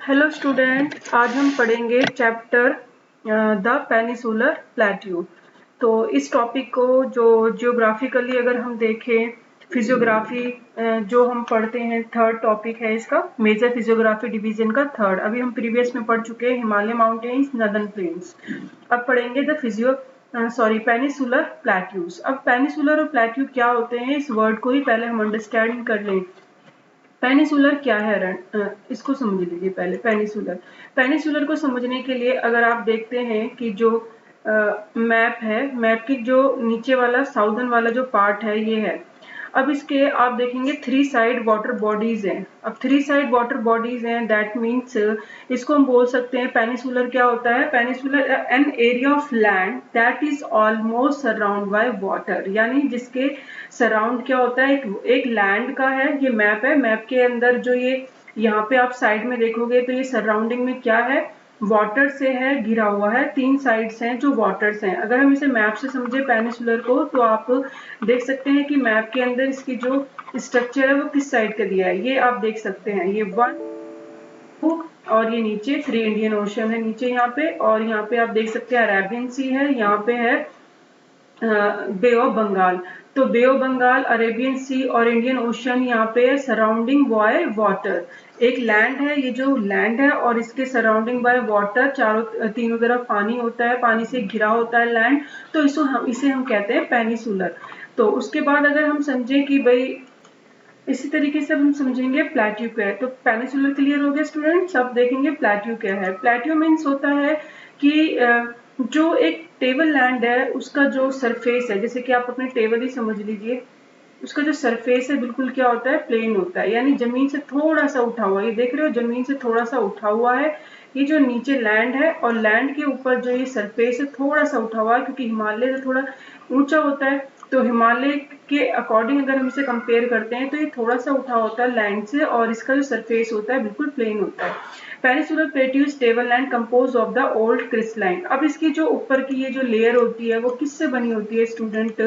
Hello student, आज हम पढ़ेंगे चैप्टर द पेनिसुलर प्लेट्यू। तो इस टॉपिक को जो जियोग्राफिकली अगर हम देखें, फिजियोग्राफी जो हम पढ़ते हैं, थर्ड टॉपिक है इसका, मेजर फिजियोग्राफी डिवीजन का थर्ड। अभी हम प्रीवियस में पढ़ चुके हैं हिमालय माउंटेन्स, नदर्न प्लेन्स। अब पढ़ेंगे द पेनिसुलर प्लेट्यूज। अब पेनिसुलर और प्लेट्यू क्या होते हैं, इस वर्ड को ही पहले हम अंडरस्टैंड कर लें। पेनिसुलर क्या है, इसको समझ लीजिए पहले। पेनिसुलर को समझने के लिए अगर आप देखते हैं कि जो मैप है, मैप की जो नीचे वाला साउदर्न वाला जो पार्ट है ये है। अब इसके आप देखेंगे 3 साइड वाटर बॉडीज हैं। अब 3 साइड वाटर बॉडीज हैं, दैट मीन्स इसको हम बोल सकते हैं पेनिसुलर क्या होता है। Peninsular an area of land that is almost surround by water, यानी जिसके सराउंड क्या होता है, एक लैंड का है। ये मैप है, मैप के अंदर जो ये यहाँ पे आप साइड में देखोगे तो ये सराउंडिंग में क्या है, वाटर से है, घिरा हुआ है। 3 साइड्स हैं जो वाटर्स हैं। अगर हम इसे मैप से समझे पेनिसुलर को, तो आप देख सकते हैं कि मैप के अंदर इसकी जो स्ट्रक्चर है वो किस साइड का दिया है, ये आप देख सकते हैं। ये 1 2 और ये नीचे 3 इंडियन ओशन है नीचे यहाँ पे, और यहाँ पे आप देख सकते हैं अरेबियन सी है, यहाँ पे है बे ऑफ बंगाल। तो बे ऑफ बंगाल, अरेबियन सी और इंडियन ओशन यहाँ पे है सराउंडिंग बाय वाटर। एक लैंड है, ये जो लैंड है और इसके सराउंडिंग बाय वाटर, तीनों तरफ पानी होता है, पानी से घिरा होता है लैंड। तो इसे हम कहते हैं पेनिसुलर। तो उसके बाद अगर हम समझे कि भाई इसी तरीके से हम समझेंगे प्लेट्यू क्या है। तो पेनिसुलर क्लियर हो गया स्टूडेंट्स। अब देखेंगे प्लेट्यू क्या है। प्लेट्यू मीन्स होता है कि जो एक टेबल लैंड है उसका जो सरफेस है, जैसे कि आप अपने टेबल ही समझ लीजिए, उसका जो सरफेस है बिल्कुल क्या होता है, प्लेन होता है, यानी जमीन से थोड़ा सा उठा हुआ। ये देख रहे हो, जमीन से थोड़ा सा उठा हुआ है। ये जो नीचे लैंड है और लैंड के ऊपर जो ये सरफेस है थोड़ा सा उठा हुआ है, क्योंकि हिमालय से थोड़ा ऊंचा होता है। तो हिमालय के अकॉर्डिंग अगर हम इसे कंपेयर करते हैं तो ये थोड़ा सा उठा होता है लैंड से, और इसका जो सरफेस होता है बिल्कुल प्लेन होता है। Peninsular plateau stable land compose of the old crystalline. अब इसकी जो ऊपर की ये जो लेयर होती है वो किससे बनी होती है स्टूडेंट,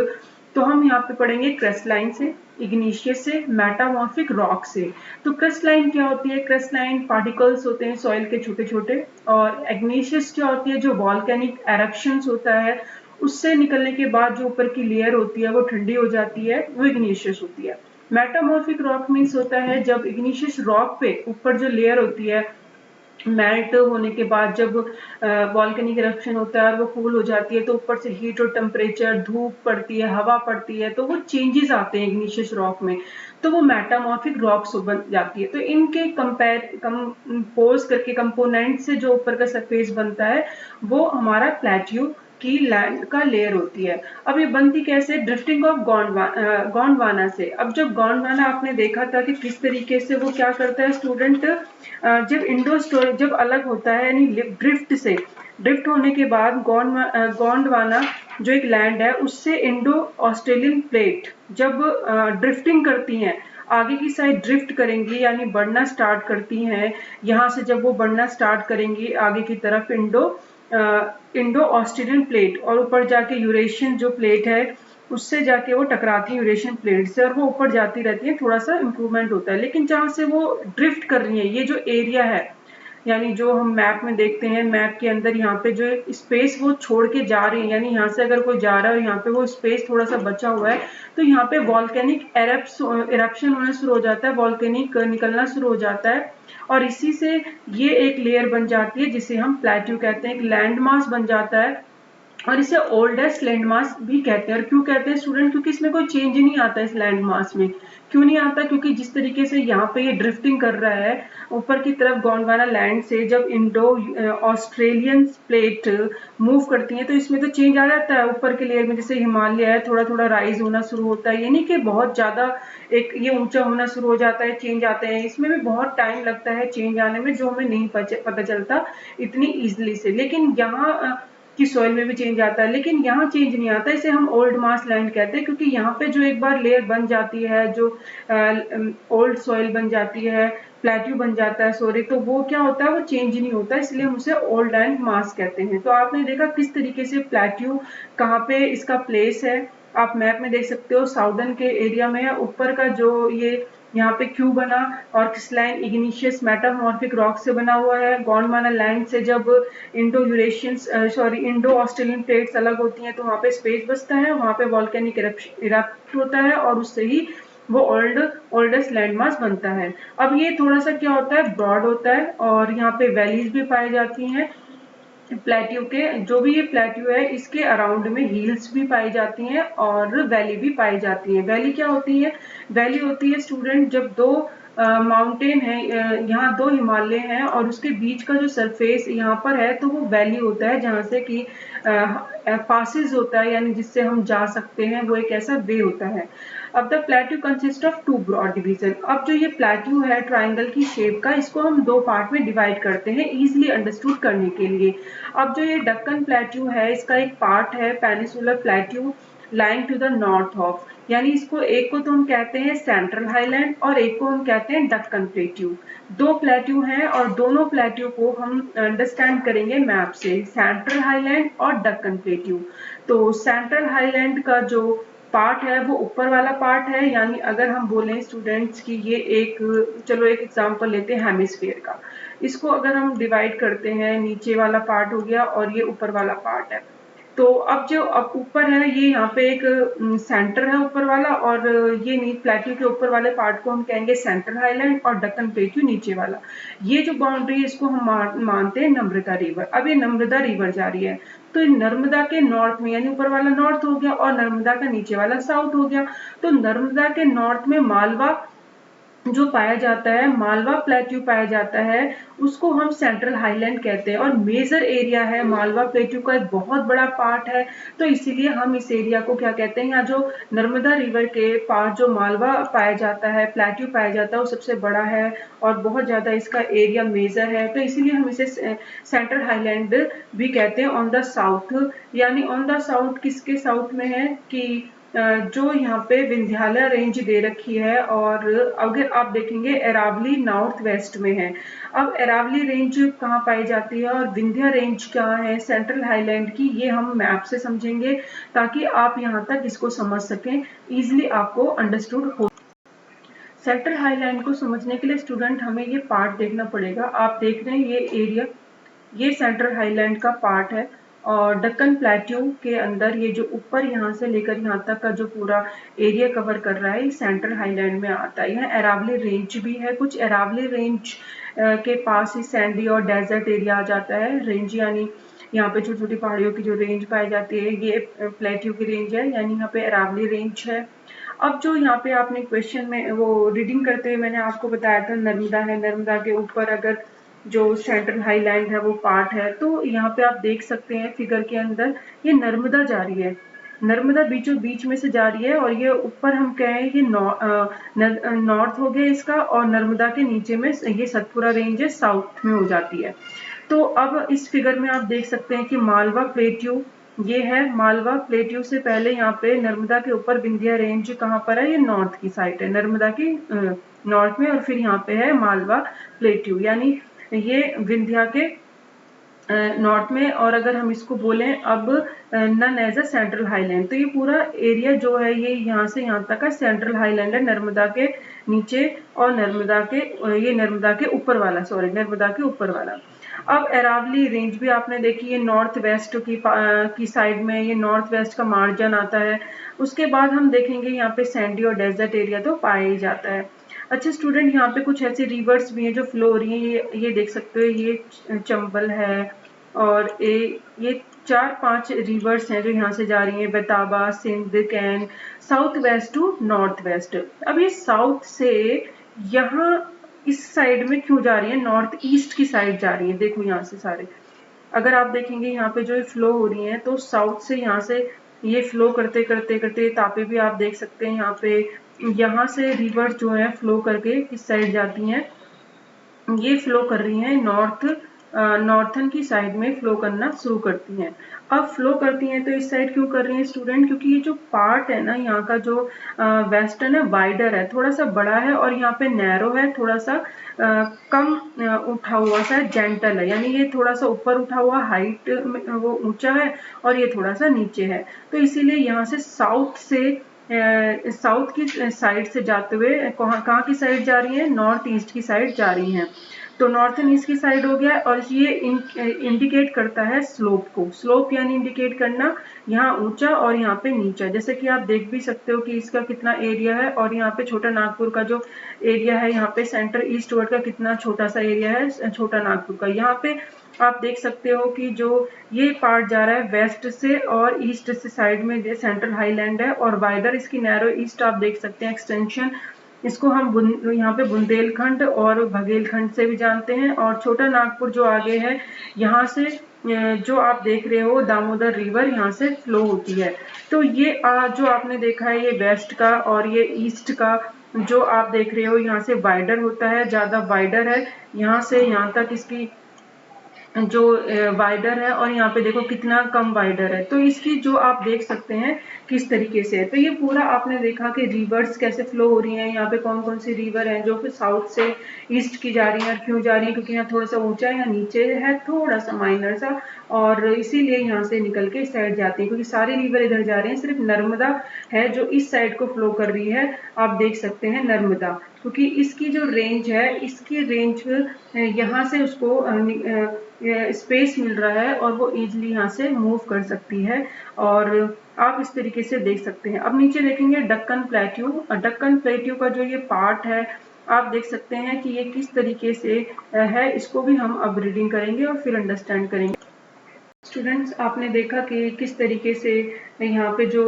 तो हम यहाँ पे पढ़ेंगे क्रिस्टलाइन से, इग्निशियस से, मेटामॉर्फिक रॉक से। तो क्रिस्टलाइन क्या होती है, क्रिस्टलाइन पार्टिकल्स होते हैं सॉइल के छोटे छोटे, और इग्निशियस क्या होती है, जो वॉल्केनिक एरप्शंस होता है उससे निकलने के बाद जो ऊपर की लेयर होती है वो ठंडी हो जाती है, वो इग्निशियस होती है। मेटामॉर्फिक रॉक मीन्स होता है जब इग्निशियस रॉक पे ऊपर जो लेयर होती है मेल्ट होने के बाद, जब वॉल्केनिक इरप्शन होता है और वो कूल हो जाती है, तो ऊपर से हीट और टेम्परेचर, धूप पड़ती है, हवा पड़ती है, तो वो चेंजेस आते हैं इग्निशियस रॉक में, तो वो मेटामॉर्फिक रॉक्स बन जाती है। तो इनके कंपोज करके कंपोनेंट से जो ऊपर का सरफेस बनता है वो हमारा प्लेट्यू की लैंड का लेयर होती है। अब ये बनती कैसे, ड्रिफ्टिंग ऑफ गोंडवाना से। अब जब गोंडवाना आपने देखा था कि किस तरीके से वो क्या करता है स्टूडेंट, जब अलग होता है यानी ड्रिफ्ट से, ड्रिफ्ट होने के बाद गोंडवाना जो एक लैंड है उससे इंडो ऑस्ट्रेलियन प्लेट जब ड्रिफ्टिंग करती हैं, आगे की साइड ड्रिफ्ट करेंगी यानी बढ़ना स्टार्ट करती हैं। यहाँ से जब वो बढ़ना स्टार्ट करेंगी आगे की तरफ इंडो ऑस्ट्रेलियन प्लेट, और ऊपर जाके यूरेशियन जो प्लेट है उससे जाके वो टकराती है यूरेशियन प्लेट से, और वो ऊपर जाती रहती है, थोड़ा सा इंप्रूवमेंट होता है। लेकिन जहाँ से वो ड्रिफ्ट कर रही है, ये जो एरिया है, यानी जो हम मैप में देखते हैं, मैप के अंदर यहाँ पे जो स्पेस वो छोड़ के जा रही है, यानी यहाँ से अगर कोई जा रहा है और यहाँ पे वो स्पेस थोड़ा सा बचा हुआ है, तो यहाँ पे वॉल्केनिक एरप्शन होना शुरू हो जाता है, वॉल्केनिक निकलना शुरू हो जाता है, और इसी से ये एक लेयर बन जाती है जिसे हम प्लेट्यू कहते हैं, एक लैंड मास बन जाता है, और इसे ओल्डेस्ट लैंड मास भी कहते हैं। और क्यों कहते हैं स्टूडेंट, क्योंकि इसमें कोई चेंज ही नहीं आता इस लैंड मास में। क्यों नहीं आता, क्योंकि जिस तरीके से यहाँ पे ये ड्रिफ्टिंग कर रहा है ऊपर की तरफ गोंडवाना लैंड से, जब इंडो ऑस्ट्रेलियन प्लेट मूव करती है तो इसमें तो चेंज आ जाता है ऊपर के लेयर में। जैसे हिमालय है, थोड़ा थोड़ा राइज होना शुरू होता है, यानी कि बहुत ज्यादा एक ये ऊंचा होना शुरू हो जाता है, चेंज आते हैं। इसमें भी बहुत टाइम लगता है चेंज आने में, जो हमें नहीं पता चलता इतनी इजिली से। लेकिन यहाँ की सॉइल में भी चेंज आता है, लेकिन यहाँ चेंज नहीं आता, इसे हम ओल्ड मास लैंड कहते हैं, क्योंकि यहाँ पे जो एक बार लेयर बन जाती है, जो ओल्ड सॉइल बन जाती है, प्लेट्यू बन जाता है सॉरी, तो वो क्या होता है, वो चेंज नहीं होता, इसलिए हम उसे ओल्ड लैंड मास कहते हैं। तो आपने देखा किस तरीके से प्लेट्यू कहाँ पे इसका प्लेस है, आप मैप में देख सकते हो, साउदर्न के एरिया में है। ऊपर का जो ये यहाँ पे क्यू बना और क्रिस्टलाइन इग्निशियस मेटामॉर्फिक रॉक से बना हुआ है। गोंडवाना लैंड से जब Indo Eurasian Indo Australian plates अलग होती हैं तो वहाँ पे स्पेस बचता है, वहाँ पे वॉल्केनिक इरप्ट होता है और उससे ही वो ओल्डेस्ट लैंडमास बनता है। अब ये थोड़ा सा क्या होता है, ब्रॉड होता है और यहाँ पे वैलीज भी पाई जाती हैं। प्लेट्यू के जो भी ये प्लेट्यू है इसके अराउंड में हिल्स भी पाई जाती हैं और वैली भी पाई जाती है। वैली क्या होती है? वैली होती है स्टूडेंट जब दो माउंटेन है, यहाँ दो हिमालय हैं और उसके बीच का जो सरफेस यहाँ पर है तो वो वैली होता है, जहाँ से कि पासिस होता है, यानी जिससे हम जा सकते हैं, वो एक ऐसा वे होता है। अब the plateau consist of two broad division. अब जो ये प्लेट्यू है ट्राइंगल की शेप का, इसको हम दो पार्ट में डिवाइड करते हैं इजिली अंडरस्टूड करने के लिए। अब जो ये डक्कन प्लेट्यू है इसका एक पार्ट है peninsular plateau lying to the north of, यानी इसको एक को तो हम कहते हैं सेंट्रल हाईलैंड और एक को हम कहते हैं डक्कन प्लेट्यू। दो प्लेट्यू हैं और दोनों प्लेट्यू को हम अंडरस्टैंड करेंगे मैप से, सेंट्रल हाईलैंड और डक्कन प्लेट्यू। तो सेंट्रल हाईलैंड का जो पार्ट है वो ऊपर वाला पार्ट है, यानी अगर हम बोलें स्टूडेंट्स की ये एक, चलो एक एग्जांपल लेते हैं हेमिस्फीयर का, इसको अगर हम डिवाइड करते हैं, नीचे वाला पार्ट हो गया और ये ऊपर वाला पार्ट है। तो अब जो अब ऊपर है ये यहाँ पे एक सेंटर है ऊपर वाला, और ये प्लेट्यू के ऊपर वाले पार्ट को हम कहेंगे सेंट्रल हाईलैंड और डक्कन प्लेट्यू नीचे वाला। ये जो बाउंड्री है इसको हम मानते हैं नर्मदा रिवर। अब ये नर्मदा रिवर जा रही है तो नर्मदा के नॉर्थ में, यानी ऊपर वाला नॉर्थ हो गया और नर्मदा का नीचे वाला साउथ हो गया। तो नर्मदा के नॉर्थ में मालवा जो पाया जाता है, मालवा प्लेट्यू पाया जाता है, उसको हम सेंट्रल हाईलैंड कहते हैं और मेजर एरिया है मालवा प्लेट्यू का, एक बहुत बड़ा पार्ट है। तो इसीलिए हम इस एरिया को क्या कहते हैं, यहाँ जो नर्मदा रिवर के पास जो मालवा पाया जाता है, प्लेट्यू पाया जाता है, वो सबसे बड़ा है और बहुत ज्यादा इसका एरिया मेजर है। तो इसीलिए हम इसे सेंट्रल हाईलैंड भी कहते हैं ऑन द साउथ। यानी ऑन द साउथ किसके साउथ में है कि जो यहाँ पे विंध्यालय रेंज दे रखी है, और अगर आप देखेंगे अरावली नॉर्थ वेस्ट में है। अब अरावली रेंज कहाँ पाई जाती है और विंध्या रेंज क्या है सेंट्रल हाईलैंड की, ये हम मैप से समझेंगे ताकि आप यहाँ तक इसको समझ सकें, इजिली आपको अंडरस्टूड हो। सेंट्रल हाईलैंड को समझने के लिए स्टूडेंट हमें ये पार्ट देखना पड़ेगा। आप देख रहे हैं ये एरिया, ये सेंट्रल हाईलैंड का पार्ट है और डक्कन प्लेट्यू के अंदर ये जो ऊपर यहाँ से लेकर यहाँ तक का जो पूरा एरिया कवर कर रहा है ये सेंट्रल हाईलैंड में आता है। यहाँ अरावली रेंज भी है, कुछ अरावली रेंज के पास ही सैंडी और डेजर्ट एरिया आ जाता है। रेंज यानी यहाँ पे छोटी छोटी पहाड़ियों की जो रेंज पाई जाती है, ये प्लेट्यू की रेंज है, यानी यहाँ पे अरावली रेंज है। अब जो यहाँ पे आपने क्वेश्चन में वो रीडिंग करते हुए मैंने आपको बताया था नर्मदा है, नर्मदा के ऊपर अगर जो सेंट्रल हाईलैंड है वो पार्ट है, तो यहाँ पे आप देख सकते हैं फिगर के अंदर ये नर्मदा जा रही है, नर्मदा बीचों बीच में से जा रही है और ये ऊपर हम कहें ये नॉर्थ हो गया इसका, और नर्मदा के नीचे में ये सतपुरा रेंज है साउथ में हो जाती है। तो अब इस फिगर में आप देख सकते हैं कि मालवा प्लेट्यू ये है, मालवा प्लेट्यू से पहले यहाँ पे नर्मदा के ऊपर विंध्या रेंज कहाँ पर है, ये नॉर्थ की साइड है, नर्मदा की नॉर्थ में, और फिर यहाँ पे है मालवा प्लेट्यू, यानी ये विंध्या के नॉर्थ में। और अगर हम इसको बोलें अब known as a central highland, तो ये पूरा एरिया जो है ये यहाँ से यहाँ तक का सेंट्रल हाईलैंड है, नर्मदा के नीचे और नर्मदा के ये नर्मदा के ऊपर वाला, सॉरी नर्मदा के ऊपर वाला। अब अरावली रेंज भी आपने देखी है नॉर्थ वेस्ट की साइड में, ये नॉर्थ वेस्ट का मार्जिन आता है। उसके बाद हम देखेंगे यहाँ पे सैंडी और डेजर्ट एरिया तो पाया ही जाता है। अच्छा स्टूडेंट, यहाँ पे कुछ ऐसी रिवर्स भी हैं जो फ्लो हो रही हैं, ये देख सकते हो, ये चंबल है और ये 4-5 रिवर्स हैं जो यहाँ से जा रही हैं, Betwa, Sindh, Ken, south west to north west. अब ये साउथ से यहाँ इस साइड में क्यों जा रही है, नॉर्थ ईस्ट की साइड जा रही है, देखो यहाँ से सारे, अगर आप देखेंगे यहाँ पे जो ये फ्लो हो रही है तो साउथ से यहाँ से ये फ्लो करते करते करते तापे भी आप देख सकते हैं यहाँ पे, यहाँ से रिवर जो है फ्लो करके किस साइड जाती हैं, ये फ्लो कर रही हैं नॉर्थन की साइड में फ्लो करना शुरू करती हैं। अब फ्लो करती हैं तो इस साइड क्यों कर रही हैं स्टूडेंट, क्योंकि ये जो पार्ट है ना यहाँ का जो वेस्टर्न है वाइडर है, थोड़ा सा बड़ा है, और यहाँ पे नैरो है, थोड़ा सा कम उठा हुआ सा जेंटल है, यानी ये थोड़ा सा ऊपर उठा हुआ हाइट वो ऊंचा है और ये थोड़ा सा नीचे है। तो इसीलिए यहाँ से साउथ से साउथ की साइड से जाते हुए कहाँ की साइड जा रही है, नॉर्थ ईस्ट की साइड जा रही हैं। तो नॉर्थ एंड ईस्ट की साइड हो गया, और ये इंडिकेट करता है स्लोप को। स्लोप यानी इंडिकेट करना, यहाँ ऊंचा और यहाँ पे नीचा। जैसे कि आप देख भी सकते हो कि इसका कितना एरिया है, और यहाँ पे छोटा नागपुर का जो एरिया है, यहाँ पे सेंटर ईस्ट वर्ड का कितना छोटा सा एरिया है छोटा नागपुर का। यहाँ पे आप देख सकते हो कि जो ये पार्ट जा रहा है वेस्ट से और ईस्ट से साइड में, जो सेंट्रल हाईलैंड है, और वाइडर इसकी नैरो ईस्ट आप देख सकते हैं एक्सटेंशन। इसको हम यहाँ पे बुंदेलखंड और बघेलखंड से भी जानते हैं। और छोटा नागपुर जो आगे है, यहाँ से जो आप देख रहे हो दामोदर रिवर यहाँ से फ्लो होती है। तो ये जो आपने देखा है ये वेस्ट का, और ये ईस्ट का जो आप देख रहे हो यहाँ से वाइडर होता है, ज्यादा वाइडर है। यहाँ से यहाँ तक इसकी जो वाइडर है, और यहाँ पे देखो कितना कम वाइडर है। तो इसकी जो आप देख सकते हैं किस तरीके से है। तो ये पूरा आपने देखा कि रिवर्स कैसे फ्लो हो रही हैं, यहाँ पे कौन कौन सी रिवर है जो फिर साउथ से ईस्ट की जा रही है। और क्यों जा रही है, क्योंकि यहाँ थोड़ा सा ऊंचा है, यहाँ नीचे है थोड़ा सा माइनर सा, और इसीलिए यहाँ से निकल के इस साइड जाती है। क्योंकि सारी रिवर इधर जा रही है, सिर्फ नर्मदा है जो इस साइड को फ्लो कर रही है। आप देख सकते हैं नर्मदा, क्योंकि इसकी जो रेंज है, इसकी रेंज यहाँ से उसको स्पेस मिल रहा है, और वो इजीली यहाँ से मूव कर सकती है। और आप इस तरीके से देख सकते हैं। अब नीचे देखेंगे डक्कन प्लेट्यू। डक्कन प्लेट्यू का जो ये पार्ट है, आप देख सकते हैं कि ये किस तरीके से है। इसको भी हम अब रीडिंग करेंगे और फिर अंडरस्टैंड करेंगे। स्टूडेंट्स, आपने देखा कि किस तरीके से यहाँ पे जो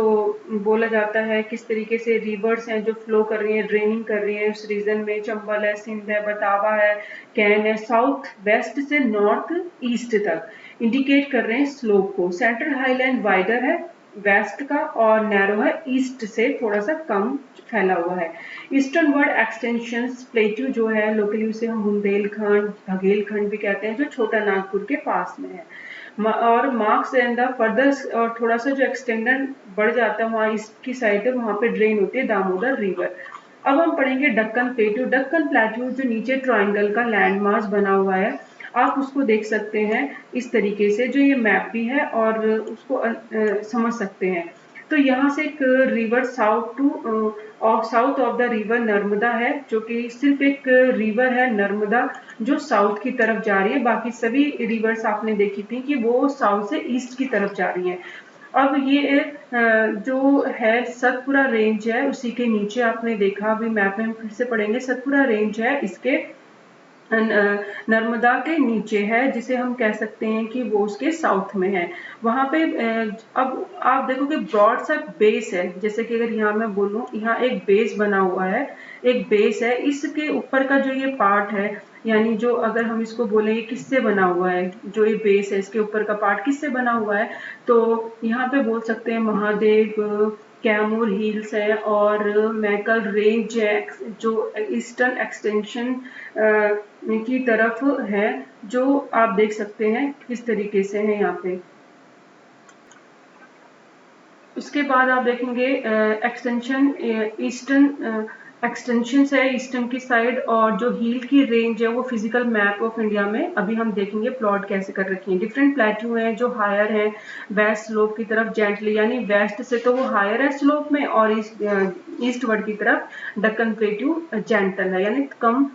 बोला जाता है, किस तरीके से रिवर्स हैं जो फ्लो कर रही हैं, ड्रेनिंग कर रही हैं उस रीजन में। चंबल है, सिंध है, बतावा है, कैन है, साउथ वेस्ट से नॉर्थ ईस्ट तक इंडिकेट कर रहे हैं स्लोप को। सेंट्रल हाईलैंड वाइडर है वेस्ट का, और नैरो है ईस्ट से थोड़ा सा कम फैला हुआ है। ईस्टर्न वर्ड एक्सटेंशन प्लेट्यू जो है, लोकली उसे हम बुंदेलखंड बघेलखंड भी कहते हैं, जो छोटा नागपुर के पास में है। और मार्क्स एंड द फर्दर, और थोड़ा सा जो एक्सटेंडेड बढ़ जाता है वहाँ इसकी साइड है, वहाँ पे ड्रेन होती है दामोदर रिवर। अब हम पढ़ेंगे डक्कन प्लेट्यू। डक्कन प्लेट्यू जो नीचे ट्राइंगल का लैंड मास बना हुआ है, आप उसको देख सकते हैं इस तरीके से, जो ये मैप भी है, और उसको समझ सकते हैं। तो यहाँ से एक river south of the river Narmada है, जो कि सिर्फ एक रिवर है नर्मदा जो साउथ की तरफ जा रही है। बाकी सभी रिवर्स आपने देखी थी कि वो साउथ से ईस्ट की तरफ जा रही हैं। अब ये जो है सतपुरा रेंज है, उसी के नीचे आपने देखा, अभी मैप में हम फिर से पढ़ेंगे। सतपुरा रेंज है इसके नर्मदा के नीचे है, जिसे हम कह सकते हैं कि वो उसके साउथ में है। वहां पे अब आप देखो कि ब्रॉड सा बेस है। जैसे कि अगर यहाँ मैं बोलूँ, यहाँ एक बेस बना हुआ है, एक बेस है, इसके ऊपर का जो ये पार्ट है, यानी जो अगर हम इसको बोले ये किससे बना हुआ है, जो ये बेस है इसके ऊपर का पार्ट किससे बना हुआ है, तो यहाँ पे बोल सकते हैं महादेव, कैमूर हिल्स है, और मैकल रेंज है, जो ईस्टर्न एक्सटेंशन की तरफ है, जो आप देख सकते हैं किस तरीके से है यहाँ पे। उसके बाद आप देखेंगे एक्सटेंशन, ईस्टर्न एक्सटेंशन है ईस्टर्न की साइड, और जो हील की रेंज है वो फिजिकल मैप ऑफ इंडिया में अभी हम देखेंगे प्लॉट कैसे कर रखी है। डिफरेंट प्लेट्यू हैं जो हायर है वेस्ट स्लोप की तरफ जेंटली, यानी वेस्ट से तो वो हायर है स्लोप में, और ईस्टवर्ड की तरफ डक्कन प्लेट्यू जेंटल है, यानी कम,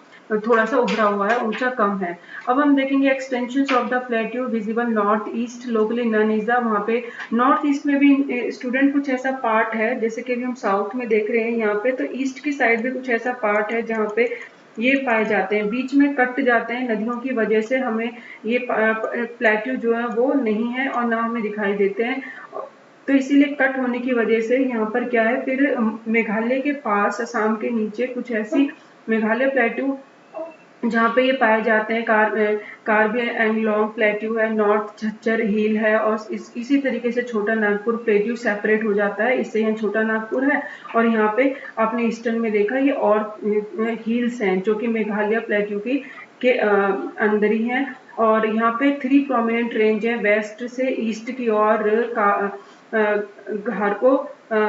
थोड़ा सा उभरा हुआ है, ऊंचा कम है। अब हम देखेंगे extension of the plateau visible north east, locally known is the. वहाँ पे नॉर्थ ईस्ट में भी स्टूडेंट कुछ ऐसा पार्ट है, जैसे कि अभी हम साउथ में देख रहे हैं यहाँ पे, तो ईस्ट की साइड भी कुछ ऐसा पार्ट है जहाँ पे ये पाए जाते हैं, बीच में कट जाते हैं नदियों की वजह से। हमें ये प्लेट्यू जो है वो नहीं है, और ना हमें दिखाई देते हैं। तो इसीलिए कट होने की वजह से यहाँ पर क्या है, फिर मेघालय के पास असम के नीचे कुछ ऐसी मेघालय प्लेट्यू जहाँ पे ये पाए जाते हैं। कार्बी एंगलोंग प्लेट्यू है, नॉर्थ झज्जर हिल है, और इसी तरीके से छोटा नागपुर प्लेट्यू सेपरेट हो जाता है, इससे यहाँ छोटा नागपुर है। और यहाँ पे आपने ईस्टर्न में देखा ये और हिल्स हैं जो कि मेघालय प्लेट्यू की के अंदर ही हैं। और यहाँ पे 3 प्रोमिनेंट रेंज है वेस्ट से ईस्ट की ओर,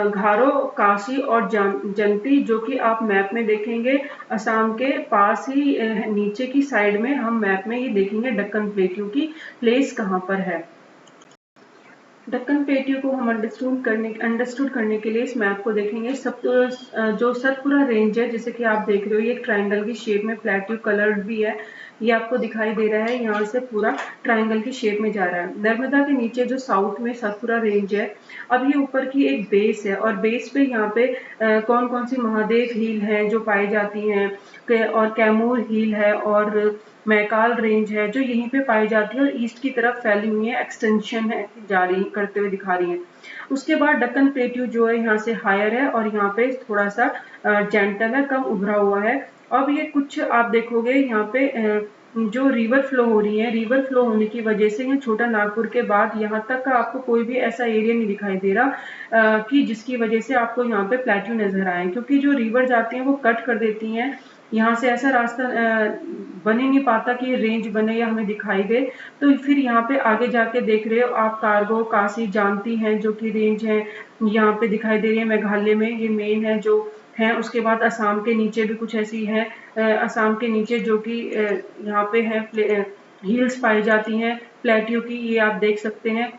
घारो, काशी और जंती, जो कि आप मैप में देखेंगे असम के पास ही नीचे की साइड में हम मैप में ये देखेंगे डक्कन प्लेट्यू की प्लेस कहाँ पर है। दक्कन प्लेट्यू को हम अंडरस्टूड करने के लिए इस मैप को देखेंगे। सब जो सतपुरा रेंज है, जैसे कि आप देख रहे हो, ये एक ट्रायंगल की शेप में प्लेट्यू कलर्ड भी है, ये आपको दिखाई दे रहा है। यहाँ से पूरा ट्रायंगल की शेप में जा रहा है। नर्मदा के नीचे जो साउथ में सतपुरा रेंज है, अब ये ऊपर की एक बेस है, और बेस पे यहाँ पे कौन कौन सी महादेव हिल है जो पाई जाती हैं, और कैमूर हिल है, और मैकाल रेंज है जो यहीं पे पाई जाती है और ईस्ट की तरफ फैली हुई है, एक्सटेंशन है जारी करते हुए दिखा रही है। उसके बाद दक्कन प्लेट्यू जो है यहाँ से हायर है, और यहाँ पे थोड़ा सा जेंटल है, कम उभरा हुआ है। अब ये कुछ आप देखोगे यहाँ पे जो रिवर फ्लो हो रही है, रिवर फ्लो होने की वजह से यहाँ छोटा नागपुर के बाद यहाँ तक का आपको कोई भी ऐसा एरिया नहीं दिखाई दे रहा कि जिसकी वजह से आपको यहाँ पे प्लेट्यू नजर आए, क्योंकि जो रिवर जाती हैं वो कट कर देती हैं। यहाँ से ऐसा रास्ता बन ही नहीं पाता कि रेंज बने या हमें दिखाई दे। तो फिर यहाँ पे आगे जाके देख रहे हो आप, कार्गो काशी जानती हैं जो कि रेंज है, यहाँ पे दिखाई दे रही है मेघालय में, ये मेन है जो है। उसके बाद असम के नीचे भी कुछ ऐसी है, असम के नीचे जो कि यहाँ पे है, हिल्स पाई जाती हैं प्लेट्यू की, ये आप देख सकते हैं।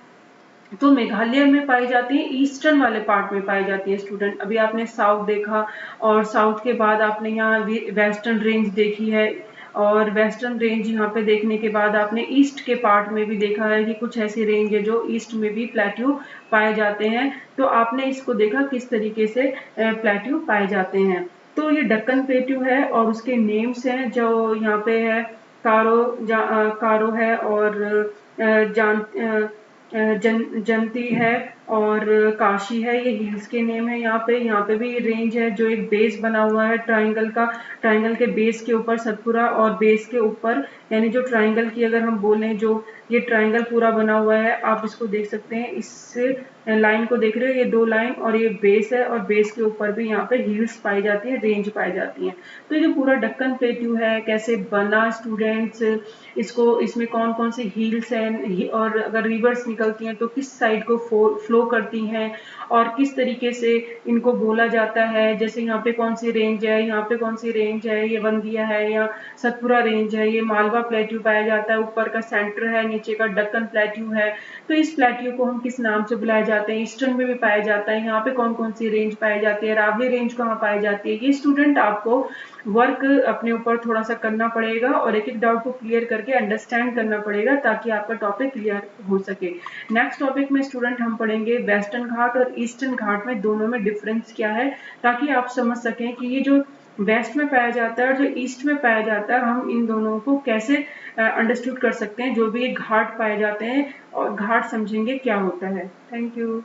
तो मेघालय में पाई जाती है, ईस्टर्न वाले पार्ट में पाई जाती है स्टूडेंट। अभी आपने साउथ देखा, और साउथ के बाद आपने यहाँ वेस्टर्न रेंज देखी है, और वेस्टर्न रेंज यहाँ पे देखने के बाद आपने ईस्ट के पार्ट में भी देखा है कि कुछ ऐसी रेंज है जो ईस्ट में भी प्लेट्यू पाए जाते हैं। तो आपने इसको देखा किस तरीके से प्लेट्यू पाए जाते हैं। तो ये दक्कन प्लेट्यू है, और उसके नेम्स हैं जो यहाँ पे है, कारो है, और जान जंती है, और काशी है, ये हिल्स के नेम है। यहाँ पे भी रेंज है जो एक बेस बना हुआ है ट्रायंगल का, ट्रायंगल के बेस के ऊपर सतपुरा, और बेस के ऊपर, यानी जो ट्रायंगल की अगर हम बोलें, जो ये ट्रायंगल पूरा बना हुआ है, आप इसको देख सकते हैं, इससे लाइन को देख रहे हो, ये दो लाइन, और ये बेस है, और बेस के ऊपर भी यहाँ पे हिल्स पाई जाती है, रेंज पाई जाती है। तो ये पूरा दक्कन प्लेट्यू है, कैसे बना स्टूडेंट्स, इसको, इसमें कौन कौन से हिल्स हैं, और अगर रिवर्स निकलती हैं तो किस साइड को फ्लो करती हैं, और किस तरीके से इनको बोला जाता है। जैसे यहाँ पे कौन सी रेंज है, यहाँ पे कौन सी रेंज है, ये वंदिया है या सतपुरा रेंज है, ये मालवा प्लेट्यू पाया जाता है, ऊपर का सेंटर है, नीचे का दक्कन प्लेट्यू है। तो इस प्लेट्यू को हम किस नाम से बुलाए जाते हैं, ईस्टर्न में भी पाया जाता है। यहाँ पे कौन कौन सी रेंज पाई जाती है, रावली रेंज कहाँ पाई जाती है, ये स्टूडेंट आपको वर्क अपने ऊपर थोड़ा सा करना पड़ेगा, और एक एक डाउट को क्लियर करके अंडरस्टैंड करना पड़ेगा, ताकि आपका टॉपिक क्लियर हो सके। नेक्स्ट टॉपिक में स्टूडेंट हम पढ़ेंगे वेस्टर्न घाट और ईस्टर्न घाट में दोनों में डिफरेंस क्या है, ताकि आप समझ सकें कि ये जो वेस्ट में पाया जाता है और जो ईस्ट में पाया जाता है, हम इन दोनों को कैसे अंडरस्टूड कर सकते हैं। जो भी ये घाट पाए जाते हैं, और घाट समझेंगे क्या होता है। Thank you.